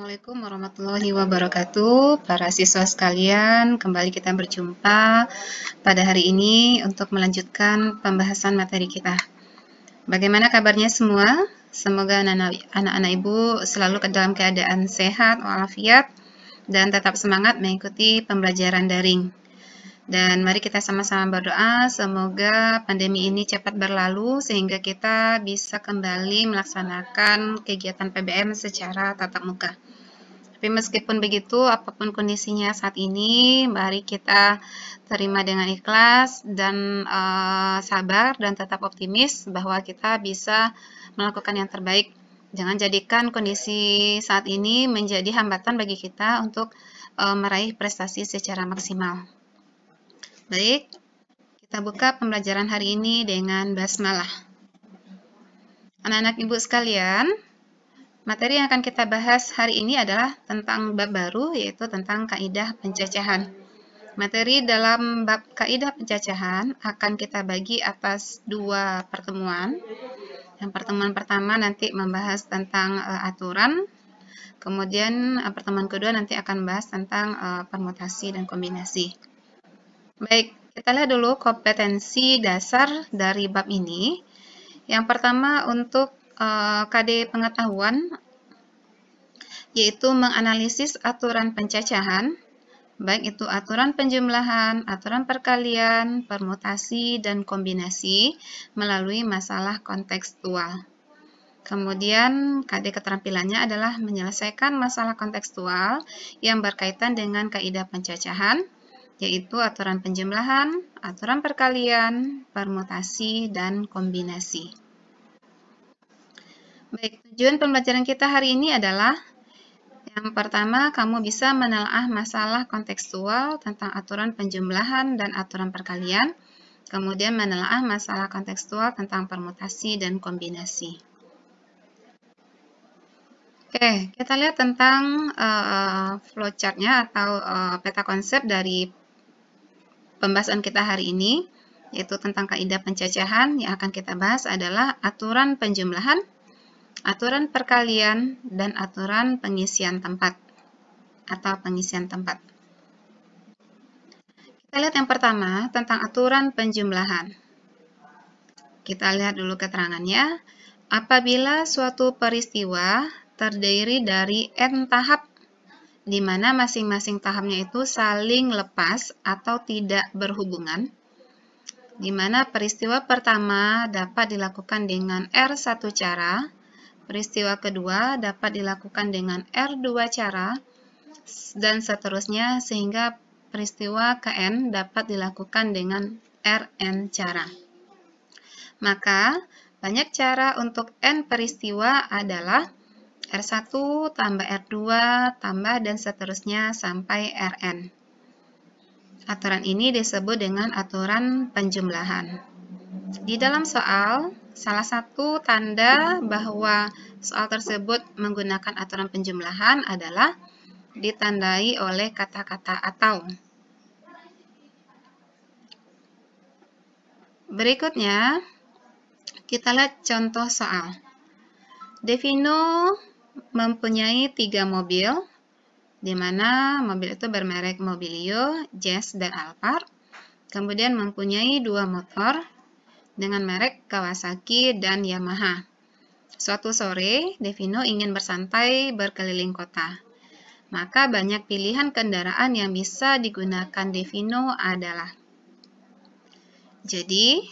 Assalamualaikum warahmatullahi wabarakatuh. Para siswa sekalian, kembali kita berjumpa pada hari ini untuk melanjutkan pembahasan materi kita. Bagaimana kabarnya semua? Semoga anak-anak Ibu selalu dalam keadaan sehat walafiat dan tetap semangat mengikuti pembelajaran daring. Dan mari kita sama-sama berdoa semoga pandemi ini cepat berlalu sehingga kita bisa kembali melaksanakan kegiatan PBM secara tatap muka. Tapi meskipun begitu, apapun kondisinya saat ini, mari kita terima dengan ikhlas dan sabar dan tetap optimis bahwa kita bisa melakukan yang terbaik. Jangan jadikan kondisi saat ini menjadi hambatan bagi kita untuk meraih prestasi secara maksimal. Baik, kita buka pembelajaran hari ini dengan basmalah. Anak-anak Ibu sekalian, materi yang akan kita bahas hari ini adalah tentang bab baru, yaitu tentang kaidah pencacahan. Materi dalam bab kaidah pencacahan akan kita bagi atas dua pertemuan. Yang pertemuan pertama nanti membahas tentang aturan, kemudian pertemuan kedua nanti akan membahas tentang permutasi dan kombinasi. Baik, kita lihat dulu kompetensi dasar dari bab ini. Yang pertama untuk KD pengetahuan, yaitu menganalisis aturan pencacahan, baik itu aturan penjumlahan, aturan perkalian, permutasi, dan kombinasi melalui masalah kontekstual. Kemudian KD keterampilannya adalah menyelesaikan masalah kontekstual yang berkaitan dengan kaidah pencacahan, yaitu aturan penjumlahan, aturan perkalian, permutasi, dan kombinasi. Baik, tujuan pembelajaran kita hari ini adalah yang pertama, kamu bisa menelaah masalah kontekstual tentang aturan penjumlahan dan aturan perkalian, kemudian menelaah masalah kontekstual tentang permutasi dan kombinasi. Oke, kita lihat tentang flowchart-nya atau peta konsep dari pembahasan kita hari ini, yaitu tentang kaidah pencacahan. Yang akan kita bahas adalah aturan penjumlahan, aturan perkalian, dan aturan pengisian tempat atau pengisian tempat. Kita lihat yang pertama tentang aturan penjumlahan. Kita lihat dulu keterangannya. Apabila suatu peristiwa terdiri dari n tahap, di mana masing-masing tahapnya itu saling lepas atau tidak berhubungan, di mana peristiwa pertama dapat dilakukan dengan R1 cara, peristiwa kedua dapat dilakukan dengan R2 cara, dan seterusnya sehingga peristiwa Kn dapat dilakukan dengan Rn cara. Maka, banyak cara untuk N peristiwa adalah R1 tambah R2 tambah dan seterusnya sampai Rn. Aturan ini disebut dengan aturan penjumlahan. Di dalam soal, salah satu tanda bahwa soal tersebut menggunakan aturan penjumlahan adalah ditandai oleh kata-kata atau. Berikutnya, kita lihat contoh soal. Devino mempunyai 3 mobil, di mana mobil itu bermerek Mobilio, Jazz, dan Alphard. Kemudian mempunyai 2 motor dengan merek Kawasaki dan Yamaha. Suatu sore, Devino ingin bersantai berkeliling kota. Maka banyak pilihan kendaraan yang bisa digunakan Devino adalah. Jadi,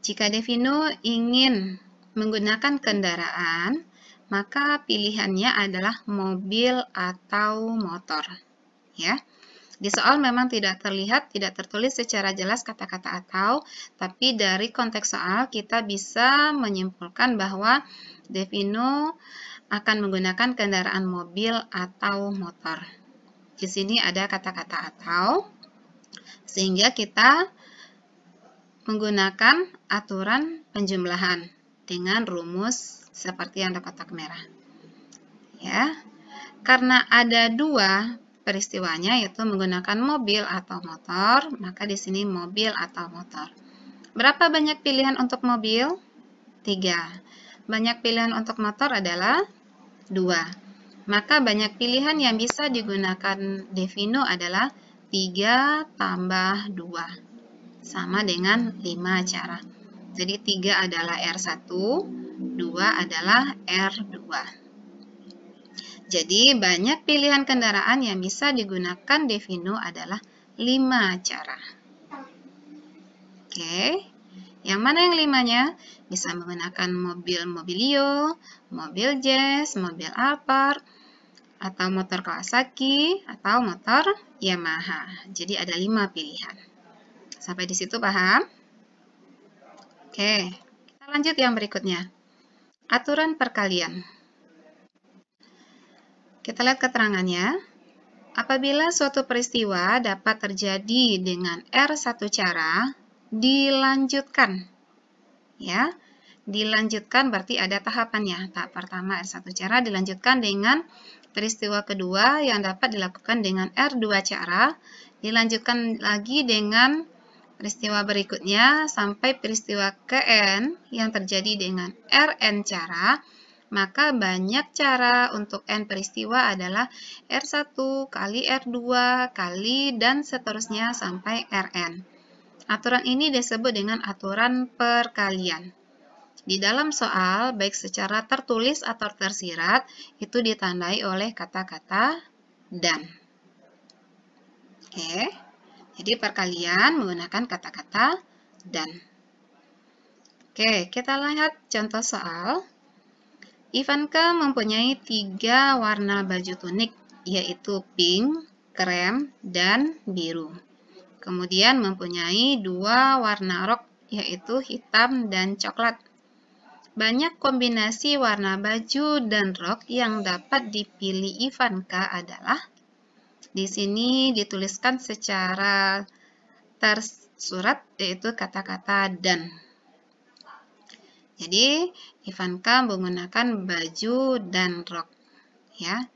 jika Devino ingin menggunakan kendaraan, maka pilihannya adalah mobil atau motor. Ya. Di soal memang tidak terlihat, tidak tertulis secara jelas kata-kata atau, tapi dari konteks soal kita bisa menyimpulkan bahwa Devino akan menggunakan kendaraan mobil atau motor. Di sini ada kata-kata atau, sehingga kita menggunakan aturan penjumlahan dengan rumus seperti yang ada kotak merah. Ya, karena ada 2 peristiwanya, yaitu menggunakan mobil atau motor, maka di sini mobil atau motor. Berapa banyak pilihan untuk mobil? 3. Banyak pilihan untuk motor adalah 2. Maka banyak pilihan yang bisa digunakan Devino adalah 3 tambah 2. Sama dengan 5 cara. Jadi 3 adalah R1, 2 adalah R2. Jadi banyak pilihan kendaraan yang bisa digunakan Devino adalah 5 cara. Oke, yang mana yang 5-nya? Bisa menggunakan mobil Mobilio, mobil Jazz, mobil Alphard, atau motor Kawasaki, atau motor Yamaha. Jadi ada 5 pilihan. Sampai di situ paham? Oke, kita lanjut yang berikutnya. Aturan perkalian. Kita lihat keterangannya. Apabila suatu peristiwa dapat terjadi dengan R1 cara, dilanjutkan. Ya, dilanjutkan berarti ada tahapannya. Tahap pertama R1 cara dilanjutkan dengan peristiwa kedua yang dapat dilakukan dengan R2 cara, dilanjutkan lagi dengan peristiwa berikutnya sampai peristiwa ke-N yang terjadi dengan Rn cara. Maka banyak cara untuk N peristiwa adalah R1 kali R2 kali dan seterusnya sampai Rn. Aturan ini disebut dengan aturan perkalian. Di dalam soal, baik secara tertulis atau tersirat, itu ditandai oleh kata-kata dan. Oke, jadi perkalian menggunakan kata-kata dan. Oke, kita lihat contoh soal. Ivanka mempunyai 3 warna baju tunik, yaitu pink, krem, dan biru. Kemudian mempunyai 2 warna rok, yaitu hitam dan coklat. Banyak kombinasi warna baju dan rok yang dapat dipilih Ivanka adalah, di sini dituliskan secara tersurat, yaitu kata-kata dan. Jadi, Ivanka menggunakan baju dan rok. Ya.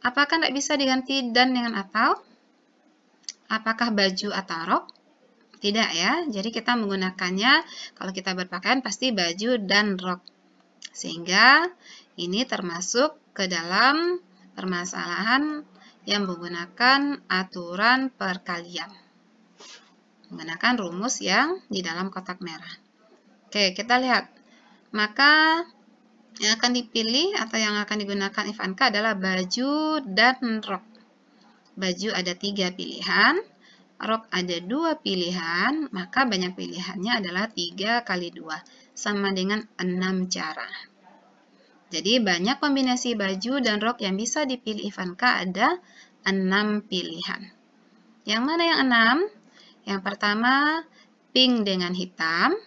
Apakah tidak bisa diganti dan dengan atau? Apakah baju atau rok? Tidak ya, jadi kita menggunakannya kalau kita berpakaian pasti baju dan rok. Sehingga ini termasuk ke dalam permasalahan yang menggunakan aturan perkalian. Menggunakan rumus yang di dalam kotak merah. Oke, kita lihat. Maka yang akan dipilih atau yang akan digunakan Ivanka adalah baju dan rok. Baju ada 3 pilihan, rok ada 2 pilihan, maka banyak pilihannya adalah 3 kali 2, sama dengan 6 cara. Jadi banyak kombinasi baju dan rok yang bisa dipilih Ivanka ada 6 pilihan. Yang mana yang 6? Yang pertama, pink dengan hitam,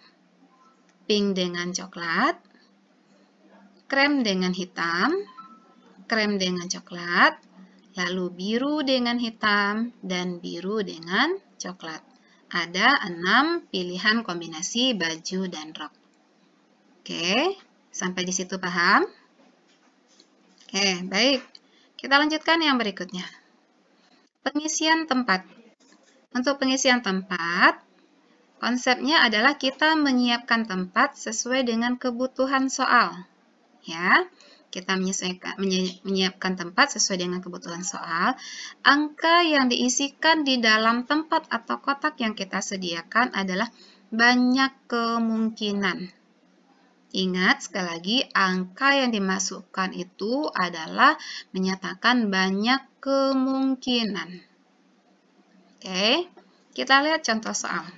pink dengan coklat, krem dengan hitam, krem dengan coklat, lalu biru dengan hitam, dan biru dengan coklat. Ada 6 pilihan kombinasi baju dan rok. Oke, sampai di situ paham? Oke, baik. Kita lanjutkan yang berikutnya. Pengisian tempat. Untuk pengisian tempat, konsepnya adalah kita menyiapkan tempat sesuai dengan kebutuhan soal. Ya, kita menyiapkan tempat sesuai dengan kebutuhan soal. Angka yang diisikan di dalam tempat atau kotak yang kita sediakan adalah banyak kemungkinan. Ingat, sekali lagi, angka yang dimasukkan itu adalah menyatakan banyak kemungkinan. Oke, kita lihat contoh soal.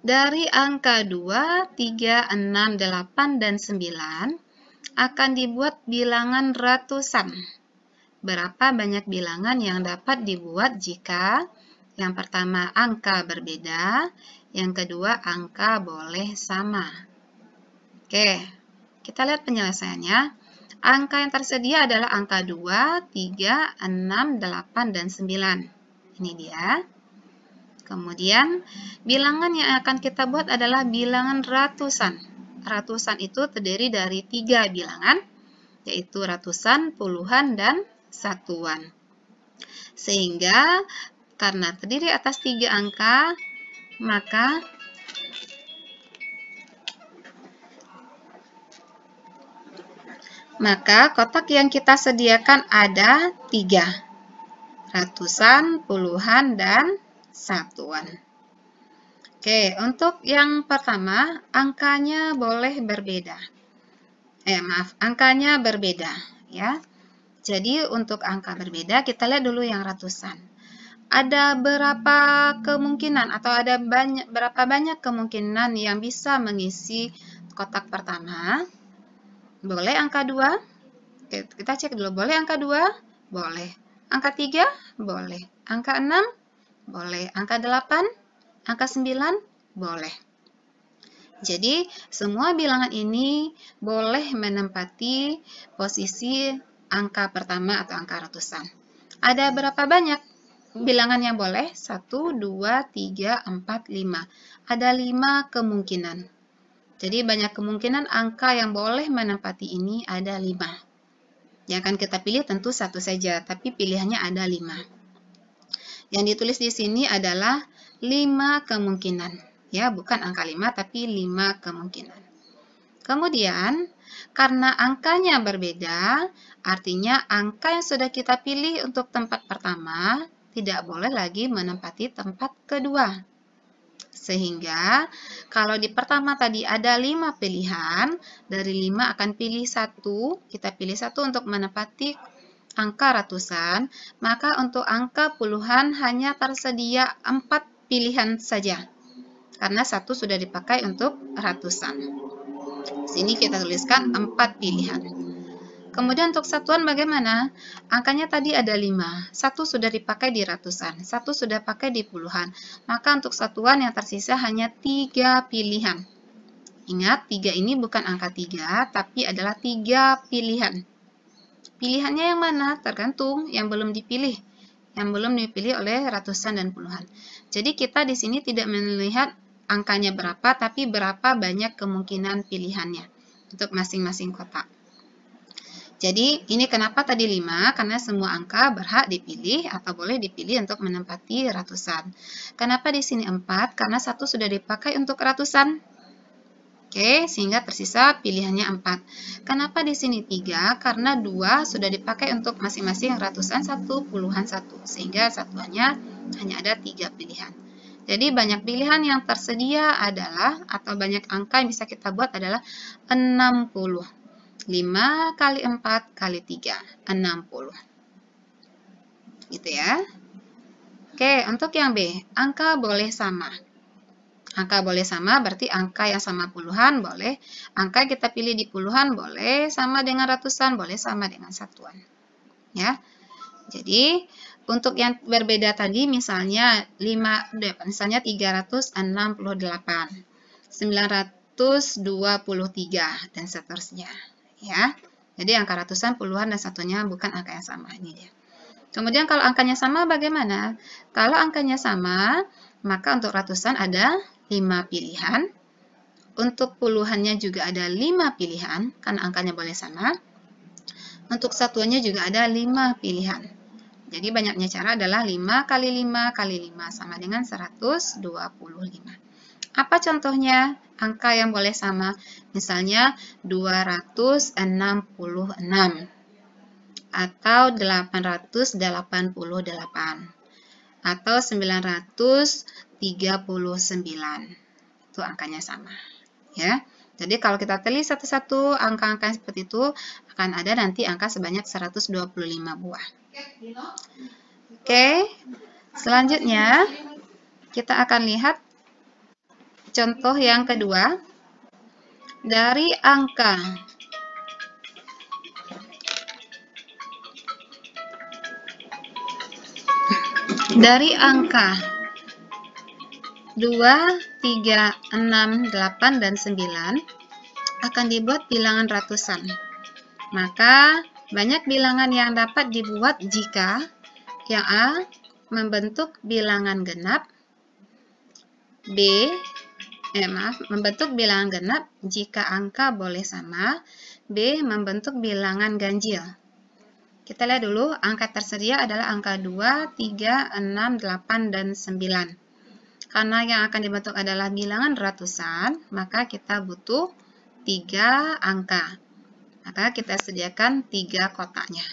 Dari angka 2, 3, 6, 8, dan 9 akan dibuat bilangan ratusan. Berapa banyak bilangan yang dapat dibuat jika yang pertama angka berbeda, yang kedua angka boleh sama. Oke, kita lihat penyelesaiannya. Angka yang tersedia adalah angka 2, 3, 6, 8, dan 9. Ini dia. Kemudian, bilangan yang akan kita buat adalah bilangan ratusan. Ratusan itu terdiri dari 3 bilangan, yaitu ratusan, puluhan, dan satuan. Sehingga, karena terdiri atas 3 angka, maka Maka kotak yang kita sediakan ada 3. Ratusan, puluhan, dan satuan. Oke, untuk yang pertama, angkanya boleh berbeda. Angkanya berbeda, ya. Jadi untuk angka berbeda, kita lihat dulu yang ratusan. Ada berapa kemungkinan atau ada berapa banyak kemungkinan yang bisa mengisi kotak pertama? Boleh angka 2? Oke, kita cek dulu. Boleh angka 2? Boleh. Angka 3? Boleh. Angka 6? Boleh. Angka 8? Angka 9? Boleh. Jadi, semua bilangan ini boleh menempati posisi angka pertama atau angka ratusan. Ada berapa banyak bilangan yang boleh? 1, 2, 3, 4, 5. Ada 5 kemungkinan. Jadi, banyak kemungkinan angka yang boleh menempati ini ada 5. Yang akan kita pilih tentu satu saja, tapi pilihannya ada 5. Yang ditulis di sini adalah 5 kemungkinan. Ya, bukan angka 5, tapi 5 kemungkinan. Kemudian, karena angkanya berbeda, artinya angka yang sudah kita pilih untuk tempat pertama tidak boleh lagi menempati tempat kedua. Sehingga, kalau di pertama tadi ada 5 pilihan, dari 5 akan pilih 1, kita pilih 1 untuk menempati angka ratusan, maka untuk angka puluhan hanya tersedia 4 pilihan saja. Karena 1 sudah dipakai untuk ratusan. Sini kita tuliskan 4 pilihan. Kemudian untuk satuan bagaimana? Angkanya tadi ada 5. 1 sudah dipakai di ratusan. 1 sudah pakai di puluhan. Maka untuk satuan yang tersisa hanya 3 pilihan. Ingat, 3 ini bukan angka 3, tapi adalah 3 pilihan. Pilihannya yang mana? Tergantung yang belum dipilih. Yang belum dipilih oleh ratusan dan puluhan. Jadi kita di sini tidak melihat angkanya berapa, tapi berapa banyak kemungkinan pilihannya untuk masing-masing kotak. Jadi, ini kenapa tadi 5? Karena semua angka berhak dipilih atau boleh dipilih untuk menempati ratusan. Kenapa di sini 4? Karena 1 sudah dipakai untuk ratusan. Oke, sehingga tersisa pilihannya 4. Kenapa di sini 3? Karena 2 sudah dipakai untuk masing-masing ratusan 1, puluhan 1. Sehingga satuannya hanya ada 3 pilihan. Jadi banyak pilihan yang tersedia adalah, atau banyak angka yang bisa kita buat adalah 60. 5 kali 4 kali 3, 60. Gitu ya. Oke, untuk yang B, angka boleh sama. Angka boleh sama berarti angka yang sama puluhan boleh. Angka yang kita pilih di puluhan boleh sama dengan ratusan, boleh sama dengan satuan. Ya. Jadi, untuk yang berbeda tadi misalnya 368, 923 dan seterusnya, ya. Jadi angka ratusan, puluhan dan satunya bukan angka yang sama, ini dia. Kemudian kalau angkanya sama bagaimana? Kalau angkanya sama, maka untuk ratusan ada 5 pilihan. Untuk puluhannya juga ada 5 pilihan karena angkanya boleh sama. Untuk satuannya juga ada 5 pilihan. Jadi banyaknya cara adalah 5 kali 5 kali 5 sama dengan 125. Apa contohnya angka yang boleh sama? Misalnya 266 atau 888 atau 939. Itu angkanya sama, ya. Jadi kalau kita telis satu-satu angka-angka seperti itu akan ada nanti angka sebanyak 125 buah. Oke, selanjutnya kita akan lihat contoh yang kedua. Dari angka 2, 3, 6, 8, dan 9 akan dibuat bilangan ratusan. Maka banyak bilangan yang dapat dibuat jika yang A membentuk bilangan genap, membentuk bilangan genap jika angka boleh sama, B membentuk bilangan ganjil. Kita lihat dulu, angka tersedia adalah angka 2, 3, 6, 8, dan 9. Karena yang akan dibentuk adalah bilangan ratusan, maka kita butuh 3 angka. Maka kita sediakan 3 kotaknya.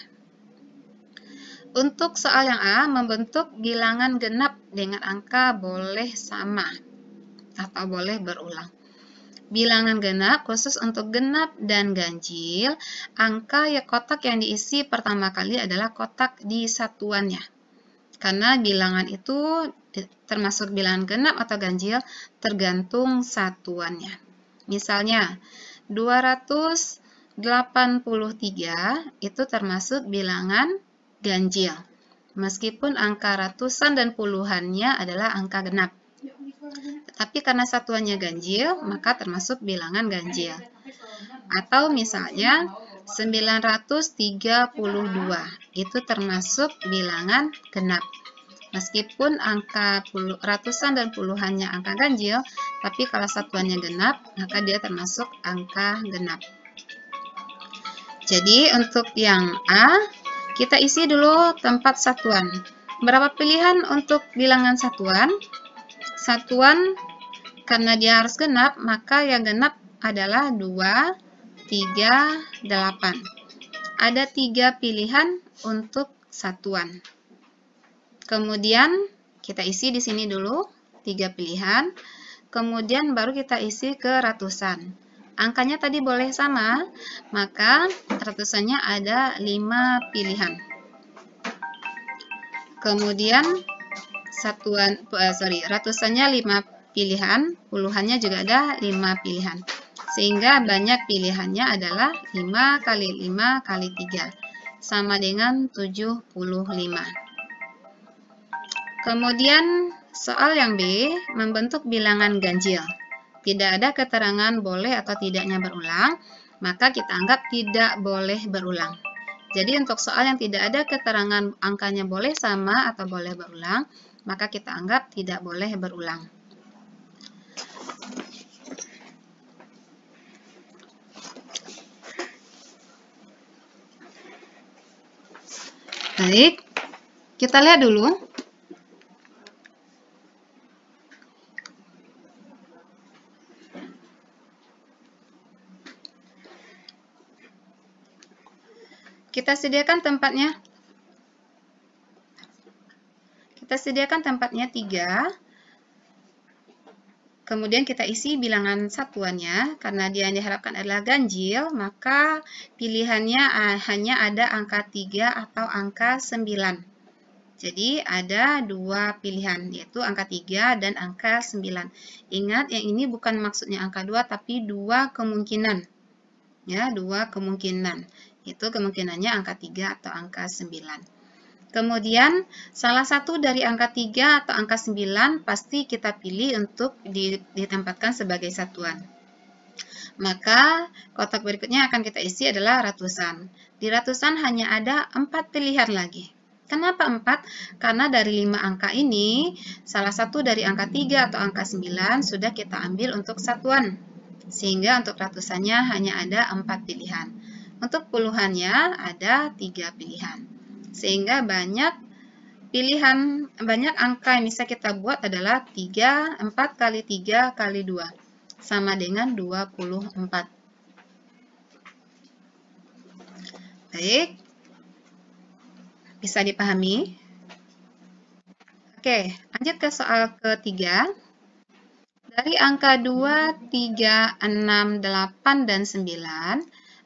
Untuk soal yang A, membentuk bilangan genap dengan angka boleh sama atau boleh berulang. Bilangan genap khusus untuk genap dan ganjil, angka kotak yang diisi pertama kali adalah kotak di satuannya. Karena bilangan itu termasuk bilangan genap atau ganjil tergantung satuannya. Misalnya 283 itu termasuk bilangan ganjil, meskipun angka ratusan dan puluhannya adalah angka genap. Tapi karena satuannya ganjil, maka termasuk bilangan ganjil. Atau misalnya 932 itu termasuk bilangan genap. Meskipun angka ratusan dan puluhannya angka ganjil, tapi kalau satuannya genap, maka dia termasuk angka genap. Jadi untuk yang A, kita isi dulu tempat satuan. Berapa pilihan untuk bilangan satuan? Satuan, karena dia harus genap, maka yang genap adalah 2, 3, 8. Ada 3 pilihan untuk satuan. Kemudian kita isi di sini dulu 3 pilihan. Kemudian baru kita isi ke ratusan. Angkanya tadi boleh sama, maka ratusannya ada 5 pilihan. Kemudian ratusannya 5 pilihan, puluhannya juga ada 5 pilihan. Sehingga banyak pilihannya adalah 5 kali 5 kali 3, sama dengan 75. Kemudian soal yang B, membentuk bilangan ganjil. Tidak ada keterangan boleh atau tidaknya berulang, maka kita anggap tidak boleh berulang. Jadi untuk soal yang tidak ada keterangan angkanya boleh sama atau boleh berulang, maka kita anggap tidak boleh berulang. Baik, kita lihat dulu. Kita sediakan tempatnya. Kita sediakan tempatnya 3. Kemudian kita isi bilangan satuannya. Karena dia yang diharapkan adalah ganjil, maka pilihannya hanya ada angka 3 atau angka 9. Jadi ada 2 pilihan, yaitu angka 3 dan angka 9. Ingat, yang ini bukan maksudnya angka 2, tapi 2 kemungkinan. Ya, 2 kemungkinan. Itu kemungkinannya angka 3 atau angka 9. Kemudian, salah satu dari angka 3 atau angka 9 pasti kita pilih untuk ditempatkan sebagai satuan. Maka, kotak berikutnya akan kita isi adalah ratusan. Di ratusan hanya ada 4 pilihan lagi. Kenapa 4? Karena dari 5 angka ini, salah satu dari angka 3 atau angka 9 sudah kita ambil untuk satuan. Sehingga untuk ratusannya hanya ada 4 pilihan. Untuk puluhannya ada 3 pilihan. Sehingga banyak angka yang bisa kita buat adalah 4 kali 3 kali 2. Sama dengan 24. Baik. Bisa dipahami? Oke, lanjut ke soal ketiga. Dari angka 2, 3, 6, 8, dan 9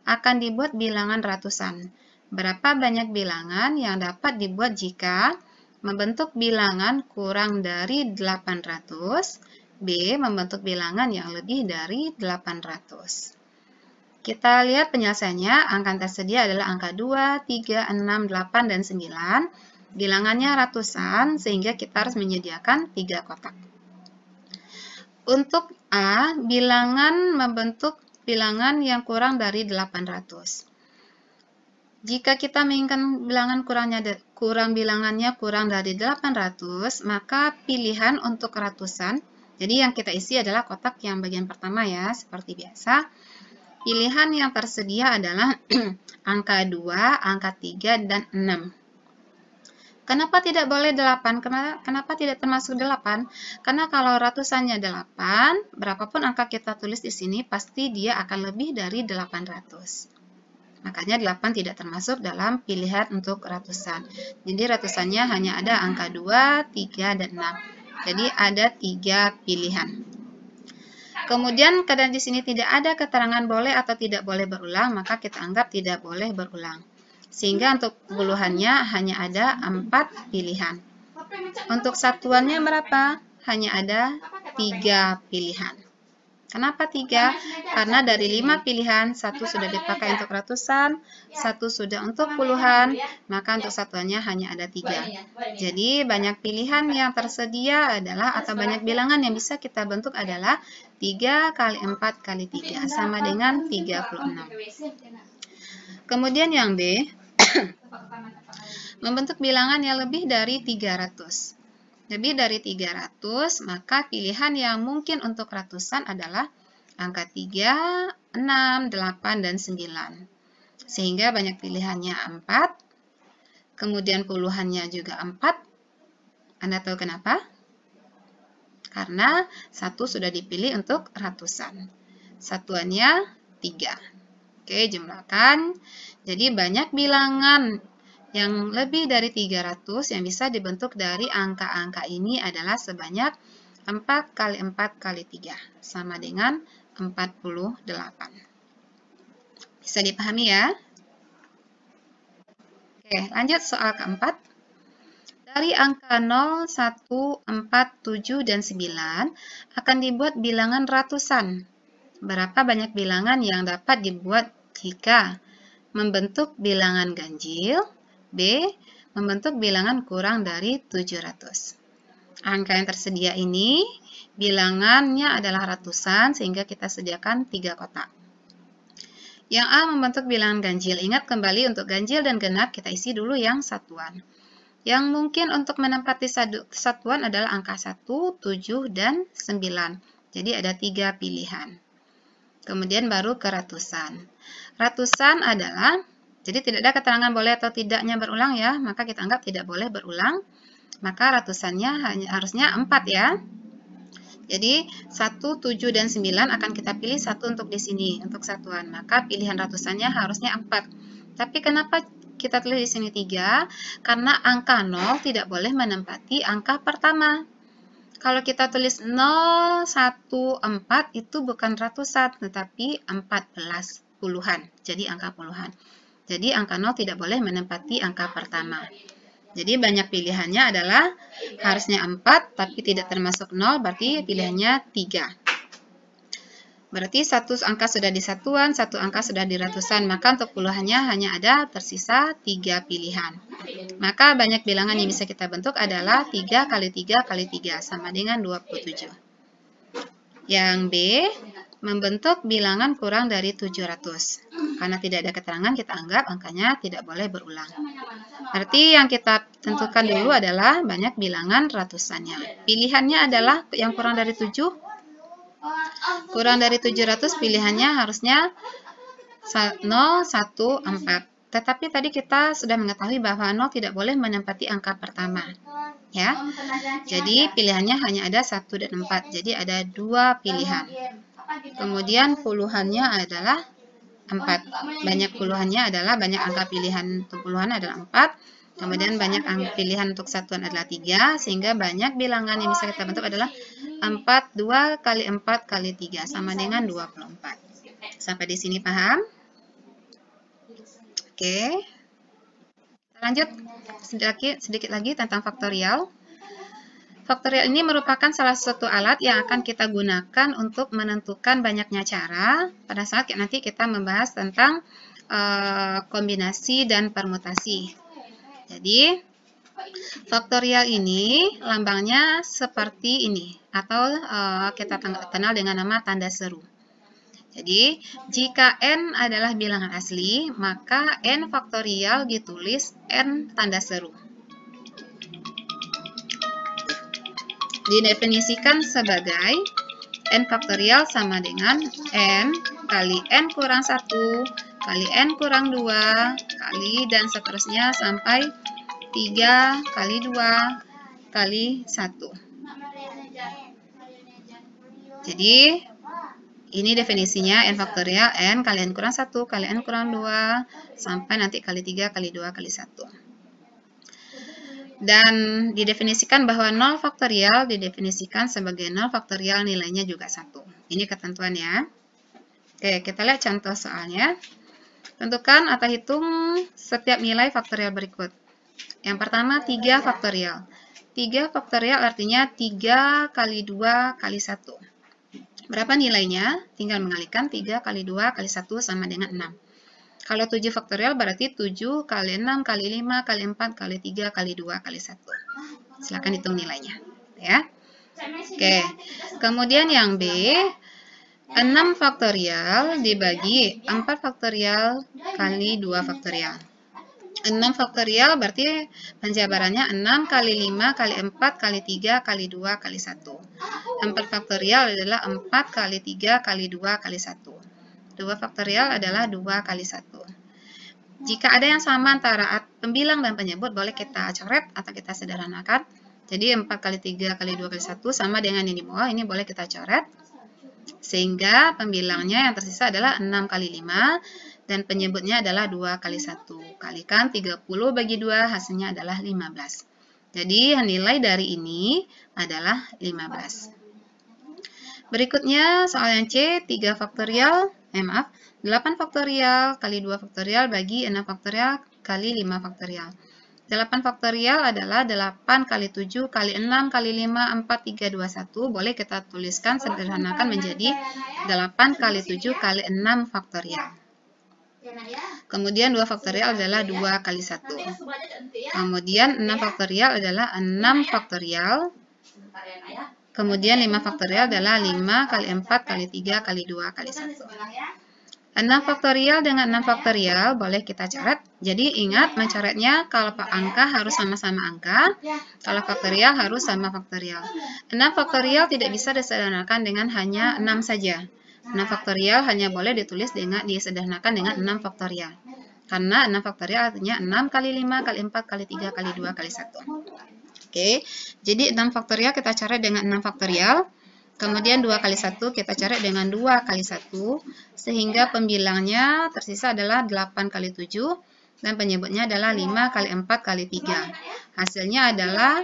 akan dibuat bilangan ratusan. Berapa banyak bilangan yang dapat dibuat jika membentuk bilangan kurang dari 800, B membentuk bilangan yang lebih dari 800. Kita lihat penyelesaiannya, angka yang tersedia adalah angka 2, 3, 6, 8, dan 9. Bilangannya ratusan, sehingga kita harus menyediakan 3 kotak. Untuk A, bilangan membentuk bilangan yang kurang dari 800. Jika kita menginginkan bilangannya kurang dari 800, maka pilihan untuk ratusan, jadi yang kita isi adalah kotak yang bagian pertama ya, seperti biasa. Pilihan yang tersedia adalah angka 2, angka 3, dan 6. Kenapa tidak boleh 8? Kenapa tidak termasuk 8? Karena kalau ratusannya 8, berapapun angka kita tulis di sini, pasti dia akan lebih dari 800. Makanya 8 tidak termasuk dalam pilihan untuk ratusan. Jadi ratusannya hanya ada angka 2, 3, dan 6. Jadi ada 3 pilihan. Kemudian karena di sini tidak ada keterangan boleh atau tidak boleh berulang, maka kita anggap tidak boleh berulang. Sehingga untuk puluhannya hanya ada 4 pilihan. Untuk satuannya berapa? Hanya ada 3 pilihan. Kenapa 3? Karena dari 5 pilihan, 1 sudah dipakai untuk ratusan, 1 sudah untuk puluhan, maka untuk satuannya hanya ada 3. Jadi banyak pilihan yang tersedia adalah, atau banyak bilangan yang bisa kita bentuk adalah 3 kali 4 kali 3, sama dengan 36. Kemudian yang B, membentuk bilangan yang lebih dari 300. Lebih dari 300, maka pilihan yang mungkin untuk ratusan adalah angka 3, 6, 8, dan 9. Sehingga banyak pilihannya 4, kemudian puluhannya juga 4. Anda tahu kenapa? Karena 1 sudah dipilih untuk ratusan. Satuannya 3. Oke, jumlahkan. Jadi banyak bilangan yang lebih dari 300 yang bisa dibentuk dari angka-angka ini adalah sebanyak 4 kali 4 kali 3, sama dengan 48. Bisa dipahami ya? Oke, lanjut soal keempat. Dari angka 0, 1, 4, 7, dan 9 akan dibuat bilangan ratusan. Berapa banyak bilangan yang dapat dibuat jika membentuk bilangan ganjil? B. Membentuk bilangan kurang dari 700. Angka yang tersedia ini bilangannya adalah ratusan, sehingga kita sediakan 3 kotak. Yang A membentuk bilangan ganjil. Ingat kembali untuk ganjil dan genap kita isi dulu yang satuan. Yang mungkin untuk menempati satuan adalah angka 1, 7, dan 9. Jadi ada 3 pilihan. Kemudian baru ke ratusan. Ratusan adalah, jadi tidak ada keterangan boleh atau tidaknya berulang ya, maka kita anggap tidak boleh berulang. Maka ratusannya harusnya 4 ya. Jadi 1, 7, dan 9 akan kita pilih 1 untuk di sini, untuk satuan. Maka pilihan ratusannya harusnya 4. Tapi kenapa kita tulis di sini 3? Karena angka 0 tidak boleh menempati angka pertama. Kalau kita tulis 0, 1, 4 itu bukan ratusan, tetapi 14 puluhan. Jadi angka puluhan. Jadi angka 0 tidak boleh menempati angka pertama. Jadi banyak pilihannya adalah harusnya 4, tapi tidak termasuk 0, berarti pilihannya 3. Berarti 1 angka sudah di satuan, 1 angka sudah di ratusan, maka untuk puluhannya hanya ada tersisa 3 pilihan. Maka banyak bilangan yang bisa kita bentuk adalah 3 kali 3 kali 3, sama dengan 27. Yang B, membentuk bilangan kurang dari 700. Karena tidak ada keterangan, kita anggap angkanya tidak boleh berulang. Berarti yang kita tentukan dulu adalah banyak bilangan ratusannya. Pilihannya adalah yang kurang dari 7. Kurang dari 700 pilihannya harusnya 0, 1, 4. Tetapi tadi kita sudah mengetahui bahwa 0 tidak boleh menempati angka pertama. Ya. Jadi pilihannya hanya ada 1 dan 4. Jadi ada 2 pilihan. Kemudian puluhannya adalah 4. Banyak puluhannya adalah, banyak angka pilihan untuk puluhan adalah 4. Kemudian banyak pilihan untuk satuan adalah 3. Sehingga banyak bilangan yang bisa kita bentuk adalah 4, 2 kali 4 kali 3, sama dengan 24. Sampai di sini paham? Oke. Kita lanjut sedikit lagi tentang faktorial. Faktorial ini merupakan salah satu alat yang akan kita gunakan untuk menentukan banyaknya cara pada saat nanti kita membahas tentang kombinasi dan permutasi. Jadi, faktorial ini lambangnya seperti ini, atau kita kenal dengan nama tanda seru. Jadi, jika n adalah bilangan asli, maka n faktorial ditulis n tanda seru. Didefinisikan sebagai n faktorial sama dengan n kali n kurang 1 kali n kurang 2 kali dan seterusnya sampai 3 kali 2 kali 1. Jadi Ini definisinya n faktorial n kali n kurang 1 kali n kurang 2 sampai nanti kali 3 kali 2 kali 1. Dan didefinisikan bahwa 0 faktorial didefinisikan sebagai 0 faktorial nilainya juga 1. Ini ketentuan ya. Oke, kita lihat contoh soalnya. Tentukan atau hitung setiap nilai faktorial berikut. Yang pertama 3 faktorial. 3 faktorial artinya 3 kali 2 kali 1. Berapa nilainya? Tinggal mengalikan 3 kali 2 kali 1 sama dengan 6. Kalau 7 faktorial berarti 7 kali 6 kali 5 kali 4 kali 3 kali 2 kali 1. Silakan hitung nilainya. Ya. Oke. Kemudian yang B, 6 faktorial dibagi 4 faktorial kali 2 faktorial. 6 faktorial berarti penjabarannya 6 kali 5 kali 4 kali 3 kali 2 kali 1. 4 faktorial adalah 4 kali 3 kali 2 kali 1. 2 faktorial adalah 2 kali 1. Jika ada yang sama antara pembilang dan penyebut, boleh kita coret atau kita sederhanakan. Jadi 4 kali 3 kali 2 kali 1 sama dengan ini di bawah, ini boleh kita coret. Sehingga pembilangnya yang tersisa adalah 6 kali 5 dan penyebutnya adalah 2 kali 1. Kalikan 30 bagi 2 hasilnya adalah 15. Jadi nilai dari ini adalah 15. Berikutnya soal yang C, 3 faktorial, 8 faktorial kali 2 faktorial bagi 6 faktorial kali 5 faktorial. 8 faktorial adalah 8 kali 7 kali 6 kali 5, 4, 3, 2, 1. Boleh kita tuliskan sederhanakan menjadi 8 kali 7 kali 6 faktorial. Kemudian 2 faktorial adalah 2 kali 1. Kemudian 6 faktorial adalah 6 faktorial. Kemudian 5 faktorial adalah 5 kali 4 kali 3 kali 2 kali 1. 6 faktorial dengan 6 faktorial boleh kita coret. Jadi ingat mencoretnya kalau angka harus sama-sama angka. Kalau faktorial harus sama faktorial. 6 faktorial tidak bisa disederhanakan dengan hanya 6 saja. 6 faktorial hanya boleh ditulis dengan disederhanakan dengan 6 faktorial. Karena 6 faktorial artinya 6 kali 5 kali 4 kali 3 kali 2 kali 1. Oke, jadi 6 faktorial kita coret dengan 6 faktorial. Kemudian 2 kali 1 kita coret dengan 2 kali 1. Sehingga pembilangnya tersisa adalah 8 kali 7. Dan penyebutnya adalah 5 kali 4 kali 3. Hasilnya adalah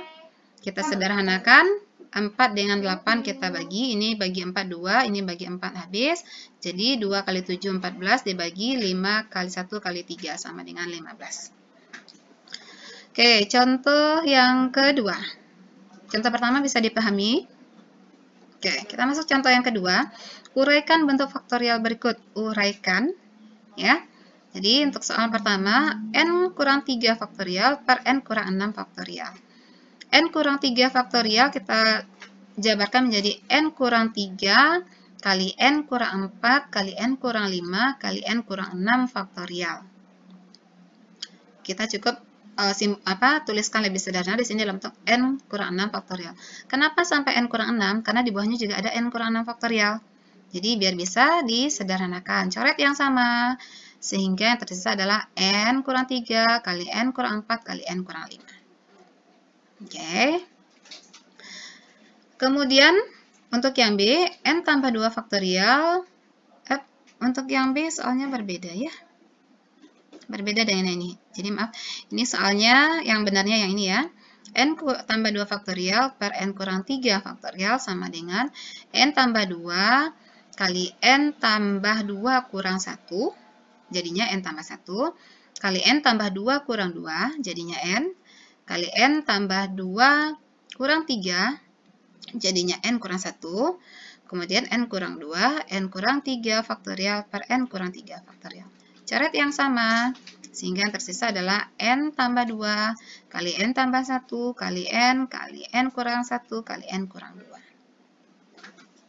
kita sederhanakan. 4 dengan 8 kita bagi. Ini bagi 4 2, ini bagi 4 habis. Jadi 2 kali 7 14 dibagi 5 kali 1 kali 3 sama dengan 15. Oke, contoh yang kedua. Contoh pertama bisa dipahami. Oke, kita masuk contoh yang kedua. Uraikan bentuk faktorial berikut. Uraikan, ya. Jadi untuk soal pertama, n kurang 3 faktorial per n kurang 6 faktorial. N kurang 3 faktorial kita jabarkan menjadi n kurang 3 kali n kurang 4 kali n kurang 5 kali n kurang 6 faktorial. Kita cukup tuliskan lebih sederhana di sini dalam bentuk n kurang 6 faktorial. Kenapa sampai n kurang 6? Karena di bawahnya juga ada n kurang 6 faktorial. Jadi biar bisa disederhanakan. Coret yang sama. Sehingga yang tersisa adalah n kurang 3 kali n kurang 4 kali n kurang 5. Oke. Kemudian untuk yang B, n tambah 2 faktorial. Untuk yang B soalnya berbeda ya. Berbeda dengan ini. Jadi maaf, ini soalnya yang benarnya yang ini ya. N tambah 2 faktorial per n kurang 3 faktorial sama dengan n tambah 2 kali n tambah 2 kurang 1. Jadinya n tambah 1. Kali n tambah 2 kurang 2. Jadinya n. Kali n tambah 2 kurang 3. Jadinya n kurang 1. Kemudian n kurang 2. N kurang 3 faktorial per n kurang 3 faktorial. Coret yang sama, sehingga yang tersisa adalah n tambah 2 kali n tambah 1 kali n kurang 1 kali n kurang 2.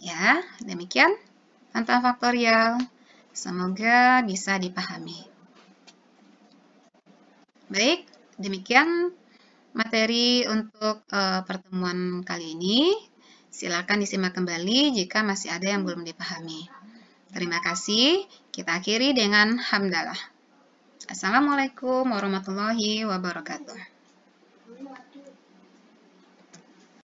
Ya, demikian tentang faktorial. Semoga bisa dipahami. Baik, demikian materi untuk pertemuan kali ini. Silakan disimak kembali jika masih ada yang belum dipahami. Terima kasih. Kita akhiri dengan hamdalah. Assalamualaikum warahmatullahi wabarakatuh.